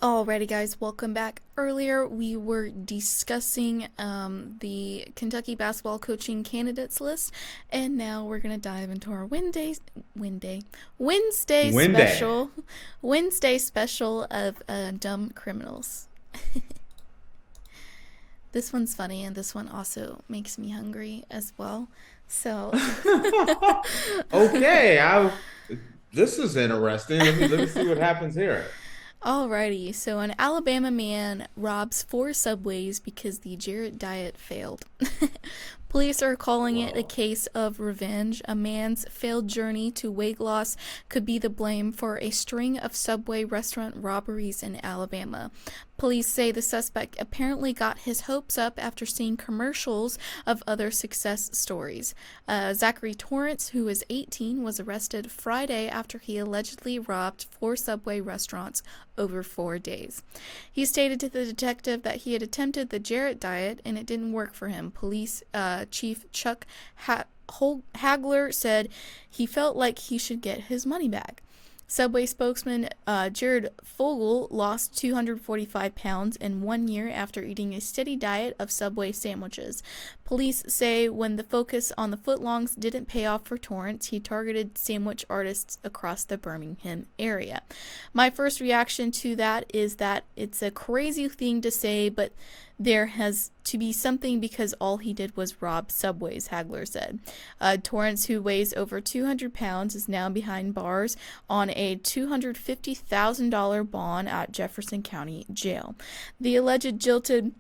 Alrighty, guys, welcome back. Earlier, we were discussing the Kentucky basketball coaching candidates list, and now we're gonna dive into our Wednesday Wednesday. special, Wednesday special of dumb criminals. This one's funny, and this one also makes me hungry as well. So, Okay, this is interesting. Let me see what happens here. alrighty, so an Alabama man robs 4 subways because the Jarrett diet failed. Police are calling it a Whoa. case of revenge. A man's failed journey to weight loss could be the blame for a string of Subway restaurant robberies in Alabama. Police say the suspect apparently got his hopes up after seeing commercials of other success stories. Zachary Torrance, who is 18, was arrested Friday after he allegedly robbed 4 Subway restaurants over 4 days. He stated to the detective that he had attempted the Jarrett diet and it didn't work for him. Police Chief Chuck Hagler said he felt like he should get his money back. Subway spokesman Jared Fogle lost 245 pounds in 1 year after eating a steady diet of Subway sandwiches. Police say when the focus on the footlongs didn't pay off for Torrance, he targeted sandwich artists across the Birmingham area. My first reaction to that is that it's a crazy thing to say, but there has to be something because all he did was rob Subways, Hagler said. Torrance, who weighs over 200 pounds, is now behind bars on a $250,000 bond at Jefferson County Jail. The alleged jilted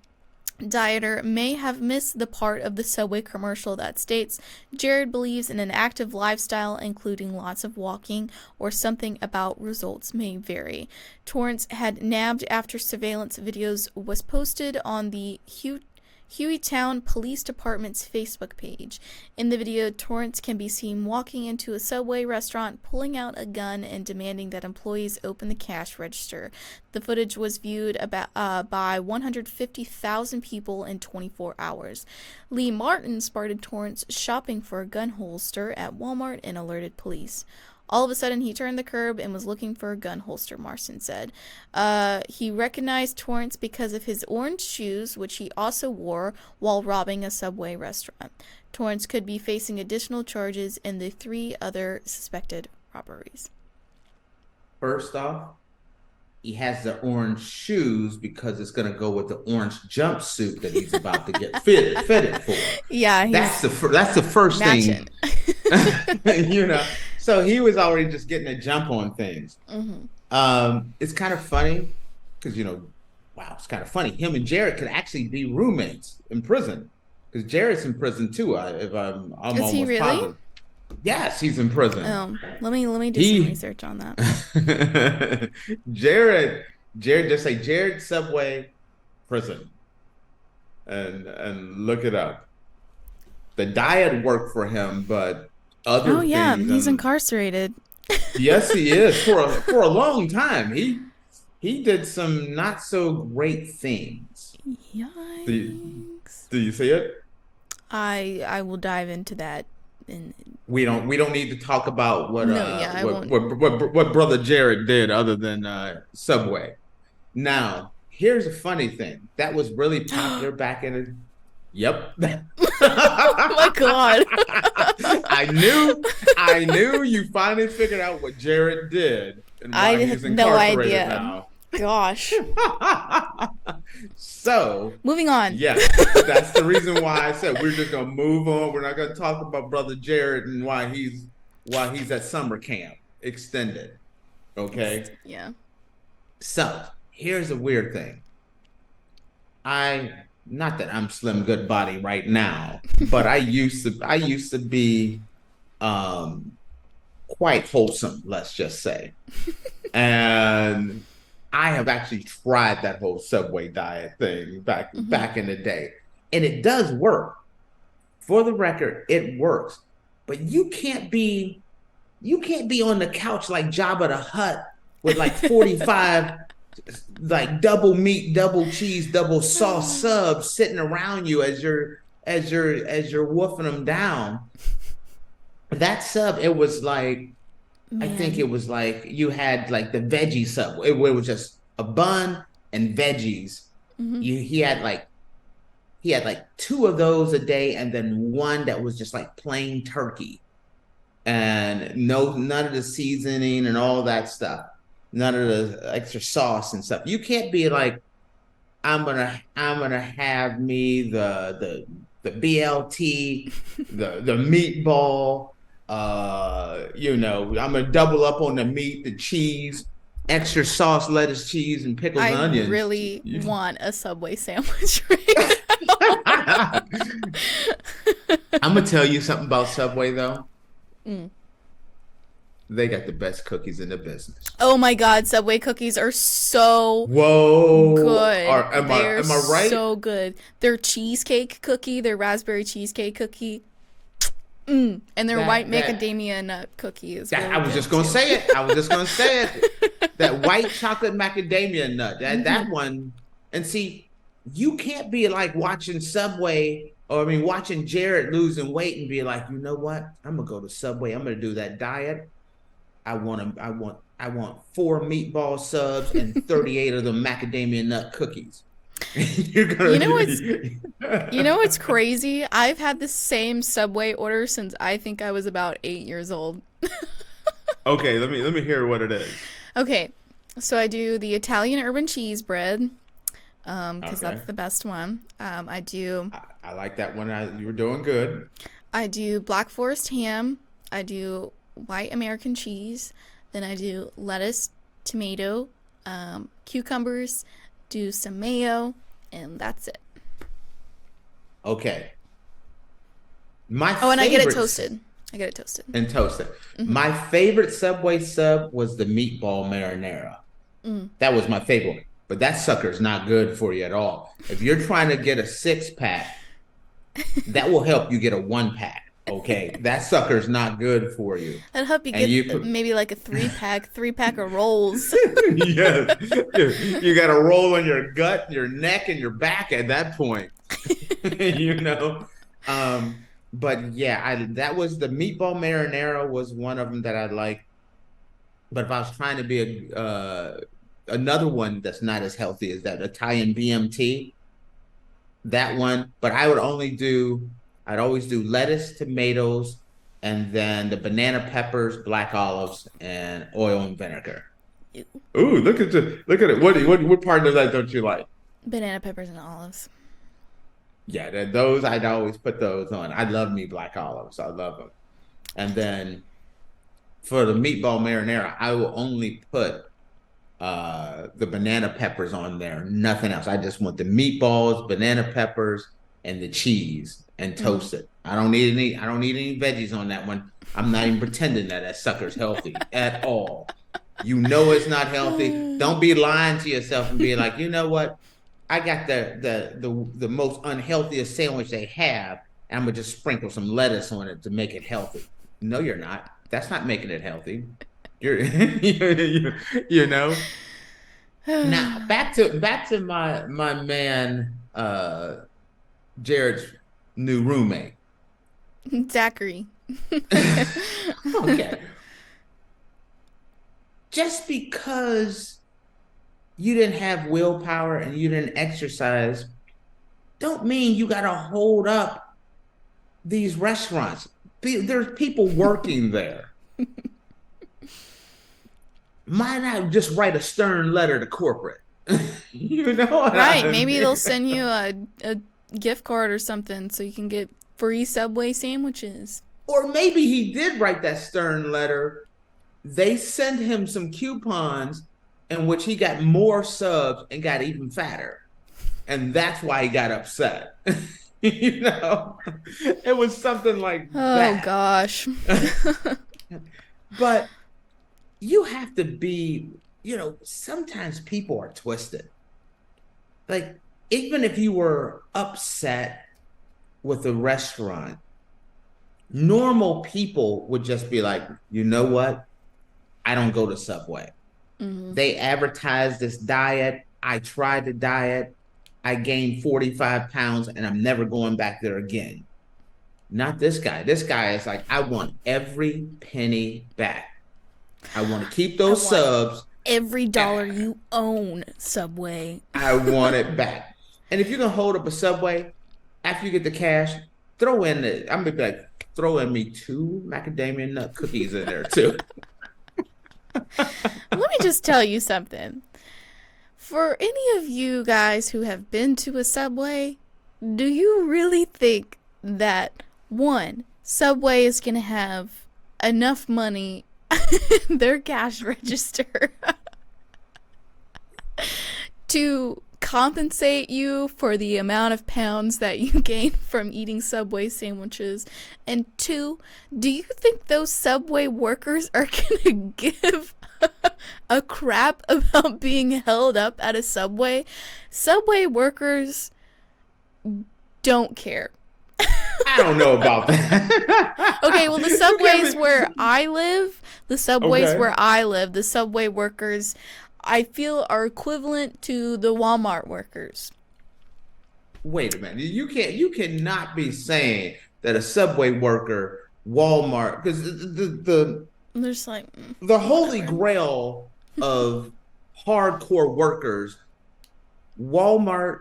dieter may have missed the part of the Subway commercial that states Jared believes in an active lifestyle, including lots of walking, or something about results may vary. Torrance had nabbed after surveillance videos was posted on the Hueytown Police Department's Facebook page. In the video, Torrance can be seen walking into a Subway restaurant, pulling out a gun and demanding that employees open the cash register. The footage was viewed by 150,000 people in 24 hours. Lee Martin spotted Torrance shopping for a gun holster at Walmart and alerted police. All of a sudden, he turned the curb and was looking for a gun holster, Marston said. He recognized Torrance because of his orange shoes, which he also wore while robbing a Subway restaurant. Torrance could be facing additional charges in the 3 other suspected robberies. First off, he has the orange shoes because it's going to go with the orange jumpsuit that he's about to get fitted for. Yeah, That's the first matching. thing, you know. So he was already just getting a jump on things. It's kind of funny because wow, it's kind of funny. Him and Jared could actually be roommates in prison because Jared's in prison too. If I'm Is he almost really? positive. Yes, he's in prison. Let me do some research on that. Jared, just say Jared Subway prison, and look it up. The diet worked for him, but other Oh yeah, things. he's incarcerated. Yes, he is for a long time. He did some not so great things. Yikes. Do you see it? I will dive into that in We don't need to talk about No, yeah, I won't. what brother Jared did other than Subway. Now, here's a funny thing that was really popular back in the. Yep. Oh my god. I knew you finally figured out what Jared did and I why he's had no incarcerated idea. now. Gosh. So, Moving on. yeah, that's the reason why I said we're just gonna move on. We're not gonna talk about brother Jared and why he's at summer camp extended. Okay. Yeah. So here's a weird thing. Not that I'm slim good body right now, but I used to be quite wholesome, let's just say. And I have actually tried that whole Subway diet thing back in the day. And it does work. For the record, it works. But you can't be on the couch like Jabba the Hutt with like 45 like double meat, double cheese, double sauce subs sitting around you as you're wolfing them down. That sub, it was like I think it was like you had like the veggie sub. It was just a bun and veggies. Mm-hmm. He had like two of those a day, and then one that was just like plain turkey, and none of the seasoning and all that stuff, none of the extra sauce and stuff. You can't be like, I'm gonna have me the BLT, the meatball. I'm gonna double up on the meat, the cheese, extra sauce, lettuce, cheese, and pickles I and onions. really want a Subway sandwich right now. I'm gonna tell you something about Subway though. Mm. They got the best cookies in the business. Oh my God, Subway cookies are so good. Am I right? So good. Their cheesecake cookie, their raspberry cheesecake cookie, and their white macadamia nut cookie is really I was just gonna say it. That white chocolate macadamia nut. That one. And see, you can't be like watching Subway, or I mean watching Jared losing weight and be like, you know what? I'm gonna go to Subway. I'm gonna do that diet. I want 4 meatball subs and 38 of the macadamia nut cookies. You know what's crazy? I've had the same Subway order since I think I was about 8 years old. Okay, let me hear what it is. Okay, so I do the Italian urban cheese bread, because that's the best one. I like that one. You were doing good. I do Black Forest ham. I do white American cheese. Then I do lettuce, tomato, cucumbers, do some mayo, and that's it. Okay. And I get it toasted. And toasted. Mm-hmm. My favorite Subway sub was the meatball marinara. That was my favorite one. But that sucker's not good for you at all. If you're trying to get a 6-pack, that will help you get a 1-pack. Okay, that sucker's not good for you. That'll help you get maybe like a 3-pack of rolls. Yes, you got a roll in your gut, your neck, and your back at that point. But yeah, that was the meatball marinara was one of them that I liked. But if I was trying to be another one that's not as healthy as that Italian BMT, that one. But I'd always do lettuce, tomatoes, and then the banana peppers, black olives, and oil and vinegar. Ooh, look at it. What part of that don't you like? Banana peppers and olives. Yeah, those I'd always put those on. I love me black olives. I love them. And then for the meatball marinara, I will only put the banana peppers on there, nothing else. I just want the meatballs, banana peppers, and the cheese, and toast it. I don't need any veggies on that one. I'm not even pretending that sucker's healthy at all. You know it's not healthy. Don't be lying to yourself and be like, you know what? I got the most unhealthiest sandwich they have, and I'm gonna just sprinkle some lettuce on it to make it healthy. No, you're not. That's not making it healthy. You know. Now back to my man Jared's new roommate. Zachary. Okay. Just because you didn't have willpower and you didn't exercise, don't mean you got to hold up these restaurants. There's people working there. Why not just write a stern letter to corporate? Right? Maybe they'll send you a gift card or something so you can get free Subway sandwiches. Or maybe he did write that stern letter. They sent him some coupons in which he got more subs and got even fatter. And that's why he got upset. It was something like that. Oh, gosh. But you have to be, sometimes people are twisted. Like, even if you were upset with a restaurant, normal people would just be like, you know what? I don't go to Subway. Mm-hmm. They advertise this diet. I tried the diet. I gained 45 pounds and I'm never going back there again. Not this guy. This guy is like, I want every penny back. I want to keep those subs. every dollar you own, Subway. I want it back. And if you're gonna hold up a Subway after you get the cash, I'm gonna be like, throw in me 2 macadamia nut cookies in there too. Let me just tell you something. For any of you guys who have been to a Subway, do you really think that, one, Subway is going to have enough money in their cash register to compensate you for the amount of pounds that you gain from eating Subway sandwiches? And 2, do you think those Subway workers are going to give a crap about being held up at a Subway? Subway workers don't care. I don't know about that. Okay, well, the Subways where I live, the Subway workers, I feel, are equivalent to the Walmart workers. Wait a minute. You cannot be saying that a Subway worker, Walmart, because There's like the holy grail of hardcore workers, Walmart,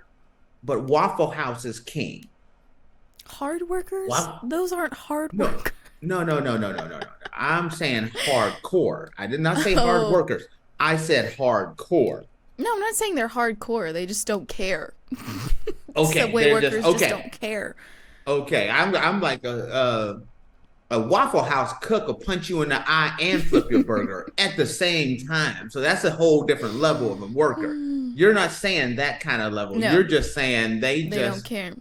but Waffle House is king. hard workers. What? Those aren't hard workers. No. I'm saying hardcore. I did not say hard workers. I said hardcore. No, I'm not saying they're hardcore. They just don't care. Okay, Subway workers just don't care. Okay, I'm like a Waffle House cook will punch you in the eye and flip your burger at the same time. So that's a whole different level of a worker. You're not saying that kind of level. No. You're just saying they just don't care.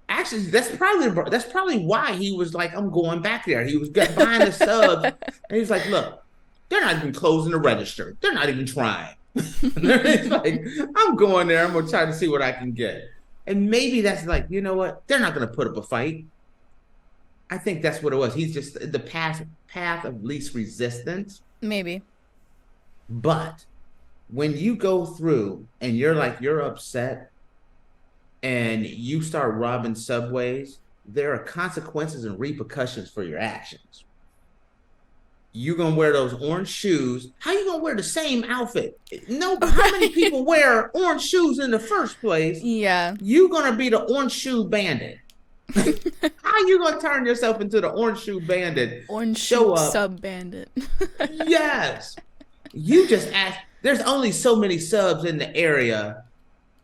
Actually, that's probably why he was like, I'm going back there. He was buying the subs, and he's like, look, they're not even closing the register. They're not even trying. He's like, I'm going there. I'm gonna try to see what I can get. And maybe that's like, you know what? They're not gonna put up a fight. I think that's what it was. He's just the path of least resistance. Maybe. But when you go through and you're upset and you start robbing Subways, there are consequences and repercussions for your actions. You're going to wear those orange shoes. How you going to wear the same outfit? No, but how many people wear orange shoes in the first place? Yeah. You're going to be the orange shoe bandit. How you going to turn yourself into the orange shoe bandit? Orange shoe sub bandit. Yes. You just ask. There's only so many subs in the area,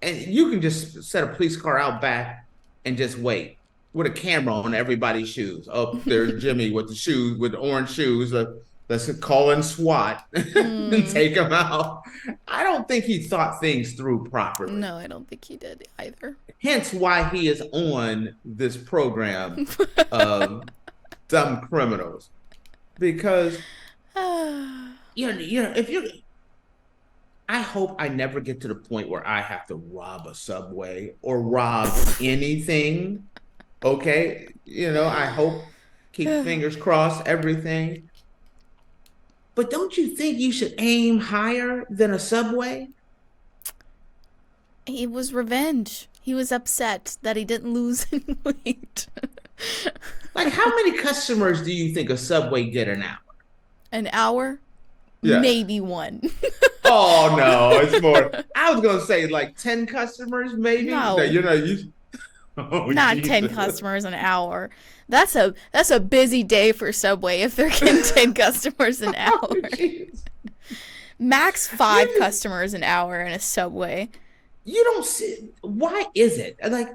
and you can just set a police car out back and just wait with a camera on everybody's shoes. Oh, there's Jimmy with the shoes, with the orange shoes. Let's call in SWAT and take him out. I don't think he thought things through properly. No, I don't think he did either. Hence why he is on this program of dumb criminals. Because, if you're... I hope I never get to the point where I have to rob a Subway or rob anything. Okay? I hope, keep fingers crossed, everything. But don't you think you should aim higher than a Subway? It was revenge. He was upset that he didn't lose any weight. Like, how many customers do you think a Subway get an hour? An hour? Yeah. Maybe one. Oh, no, it's more. I was going to say like 10 customers, maybe. No. Not Jesus. 10 customers an hour. That's a busy day for Subway if they're getting 10 customers an hour. Oh, max 5 customers an hour in a Subway. You don't see. Why is it? Like,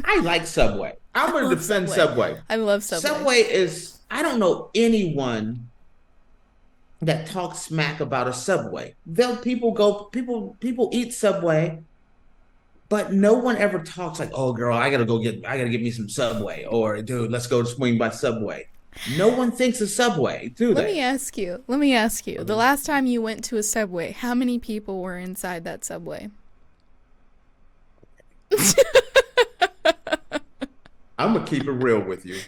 I like Subway. I'm going to defend Subway. I love Subway. Subway is, I don't know anyone that talks smack about a Subway. People eat Subway, but no one ever talks like, oh girl, I gotta get me some Subway, or dude, let's go swing by Subway. No one thinks of Subway, do they? Let me ask you. The last time you went to a Subway, how many people were inside that Subway? I'm gonna keep it real with you.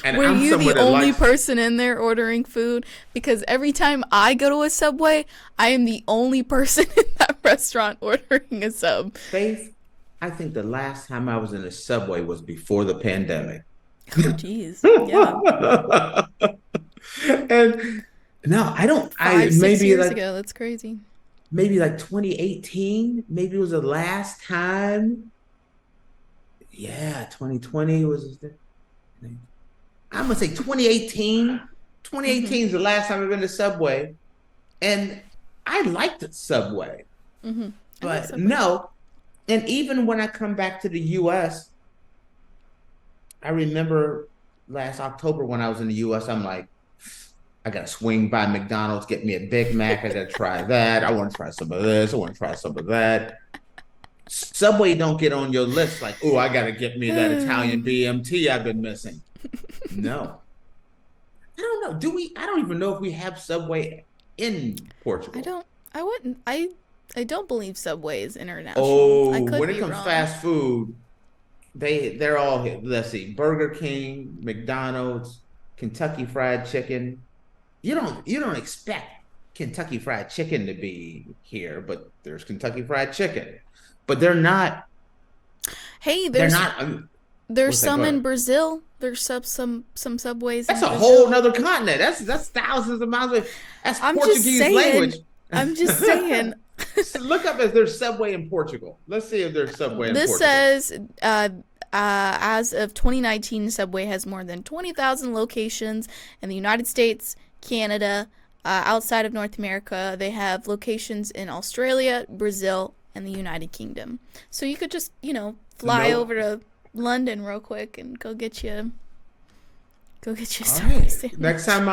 And were you the only person in there ordering food? Because every time I go to a Subway, I am the only person in that restaurant ordering a sub. Faith, I think the last time I was in a Subway was before the pandemic. Oh, jeez. Yeah. And No, I don't. Five, six Maybe years like ago. That's crazy. 2018. Maybe was the last time. Yeah, 2020 was. I'm gonna say 2018. 2018 is the last time I've been to Subway, and I liked the Subway, I like but Subway. no. And even when I come back to the U.S., I remember last October when I was in the U.S., I'm like, I gotta swing by McDonald's, get me a Big Mac. I gotta try that. I want to try some of this. I want to try some of that. Subway don't get on your list like, oh, I gotta get me that Italian BMT I've been missing. No, I don't know. Do we? I don't even know if we have Subway in Portugal. I wouldn't. I don't believe Subway is international. I Oh, could when it be comes wrong. fast food, they're all here. Let's see, Burger King, McDonald's, Kentucky Fried Chicken. You don't expect Kentucky Fried Chicken to be here, but there's Kentucky Fried Chicken. But Hey, they're there's not. there's What's that? Go some in ahead. Brazil. There's some Subways That's in a whole Brazil. nother continent. That's thousands of miles away. That's I'm just Portuguese saying. language. I'm just saying. So look up if there's Subway in Portugal. Let's see if there's Subway in This Portugal. says, as of 2019, Subway has more than 20,000 locations in the United States, Canada, outside of North America. They have locations in Australia, Brazil, and the United Kingdom. So you could just, fly Nope. over to London real quick and go get you All Subway right. sandwich. Next time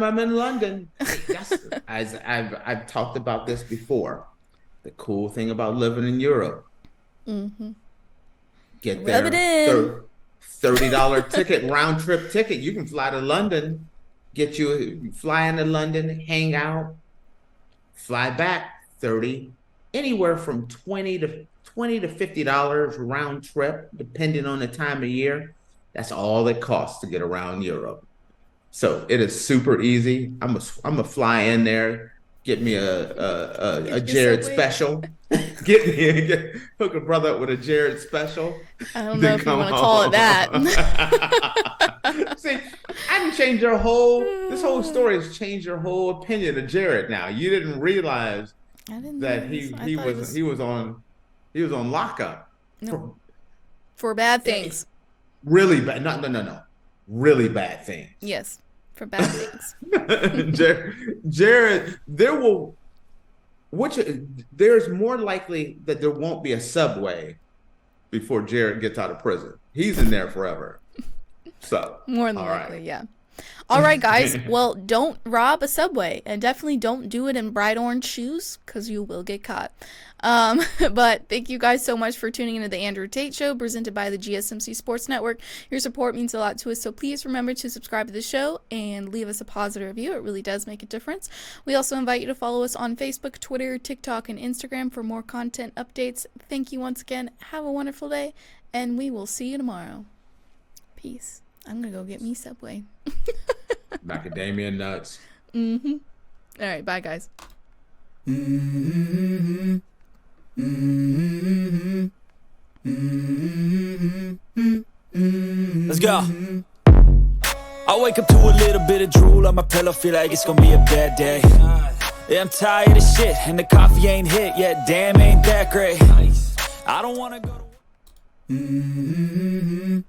I'm in London, that's as I've talked about this before. The cool thing about living in Europe, get Rub it there, in. $30 ticket, round trip ticket. You can fly to London, fly into London, hang out, fly back 30, anywhere from 20 to $50 round trip, depending on the time of year. That's all it costs to get around Europe. So it is super easy. I'm a fly in there, get me a Get your Jared Subway. special, hook a brother up with a Jared special, I don't know then if you come want to call it that. home. See, I can change this whole story has changed your whole opinion of Jared now. You didn't realize I didn't that know this. I thought it was he was on lockup no, for bad things. really bad. No. Really bad things. Yes, for bad things. Jared, there's more likely that there won't be a Subway before Jared gets out of prison. He's in there forever. So, More than all likely, right. yeah. All right, guys. Well, don't rob a Subway, and definitely don't do it in bright orange shoes, because you will get caught. But thank you guys so much for tuning into the Andrew Tate Show, presented by the GSMC Sports Network. Your support means a lot to us, so please remember to subscribe to the show and leave us a positive review. It really does make a difference. We also invite you to follow us on Facebook, Twitter, TikTok, and Instagram for more content updates. Thank you once again. Have a wonderful day, and we will see you tomorrow. Peace. I'm gonna go get me Subway. Macadamia nuts. All right, bye, guys. Let's go. I wake up to a little bit of drool on my pillow, feel like it's gonna be a bad day. Yeah, I'm tired of shit, and the coffee ain't hit yet. Damn, ain't that great. I don't wanna go to